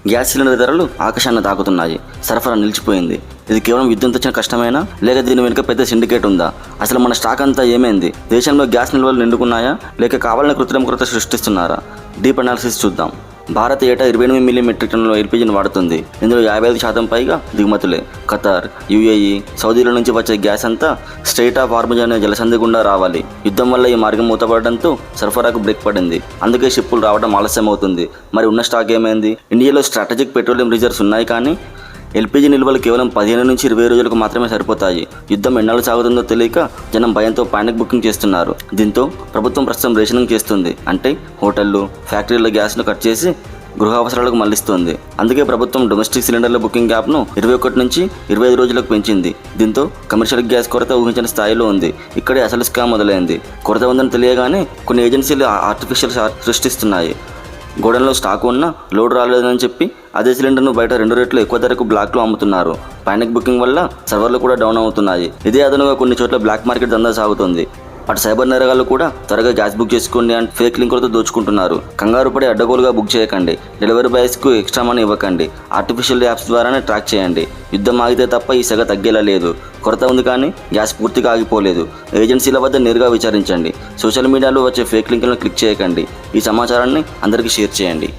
Gas cylinder ధరలు ఆకాశాన్ని తాకుతున్నాయి. సరఫరా నిలిచిపోయింది. ఇది కేవలం యుద్ధంతో వచ్చిన కష్టమేనా, లేక దీని వెనుక పెద్ద సిండికేట్ ఉందా? అసలు మన స్టాక్ అంతా ఏమైంది? దేశంలో గ్యాస్ నిల్వలు నిండుకున్నాయా, లేక కావాలని కృత్రిమ కొరత సృష్టిస్తున్నారా? డీప్ అనాలిసిస్ చూద్దాం. భారత్ ఏటా 28 మిలియన్ మెట్రిక్ టన్నుల ఎల్పీజీని వాడుతుంది. ఇందులో 55% పైగా దిగుమతులే. ఖతార్, యుఏఈ, సౌదీల నుంచి వచ్చే గ్యాస్ అంతా స్ట్రెయిట్ ఆఫ్ హార్ముజ్ అనే జలసంధి గుండా రావాలి. యుద్ధం వల్ల ఈ మార్గం మూతపడడంతో సరఫరాకు బ్రేక్ పడింది. అందుకే షిప్పులు రావడం ఆలస్యం అవుతుంది. మరి ఉన్న స్టాక్ ఏమైంది? ఇండియాలో స్ట్రాటజిక్ పెట్రోలియం రిజర్వ్స్ ఉన్నాయి, కానీ ఎల్పీజీ నిల్వలు కేవలం 15 నుంచి 20 రోజులకు మాత్రమే సరిపోతాయి. యుద్ధం ఎన్నాళ్ళు సాగుతుందో తెలియక జనం భయంతో పానిక్ బుకింగ్ చేస్తున్నారు. దీంతో ప్రభుత్వం ప్రస్తుతం రేషనింగ్ చేస్తుంది. అంటే హోటళ్లు, ఫ్యాక్టరీల గ్యాస్ను కట్ చేసి గృహ అవసరాలకు మళ్లిస్తుంది. అందుకే ప్రభుత్వం డొమెస్టిక్ సిలిండర్ల బుకింగ్ యాప్ను 21 నుంచి 25 రోజులకు పెంచింది. దీంతో కమర్షియల్ గ్యాస్ కొరత ఊహించిన స్థాయిలో ఉంది. ఇక్కడే అసలు స్కామ్ మొదలైంది. కొరత ఉందని తెలియగానే కొన్ని ఏజెన్సీలు ఆర్టిఫిషియల్ సృష్టిస్తున్నాయి. గోడౌన్లో స్టాక్ ఉన్నా లోడ్ రాలేదని చెప్పి అదే సిలిండర్ను బయట 2 రెట్లు ఎక్కువ ధరకు బ్లాక్లో అమ్ముతున్నారు. పానిక్ బుకింగ్ వల్ల సర్వర్లు కూడా డౌన్ అవుతున్నాయి. ఇదే అదనుగా కొన్ని చోట్ల బ్లాక్ మార్కెట్ దందా సాగుతుంది. అటు సైబర్ నేరగాళ్ళు కూడా త్వరగా గ్యాస్ బుక్ చేసుకోండి అని ఫేక్ లింకులతో దోచుకుంటున్నారు. కంగారు పడి అడ్డగోలుగా బుక్ చేయకండి. డెలివరీ బాయ్స్కు ఎక్స్ట్రా మనీ ఇవ్వకండి. ఆర్టిఫిషియల్ యాప్స్ ద్వారానే ట్రాక్ చేయండి. యుద్ధం ఆగితే తప్ప ఈ సెగ తగ్గేలా లేదు. కొరత ఉంది, కానీ గ్యాస్ పూర్తిగా ఆగిపోలేదు. ఏజెన్సీల వద్ద నేరుగా విచారించండి. సోషల్ మీడియాలో వచ్చే ఫేక్ లింకులను క్లిక్ చేయకండి. ఈ సమాచారాన్ని అందరికీ షేర్ చేయండి.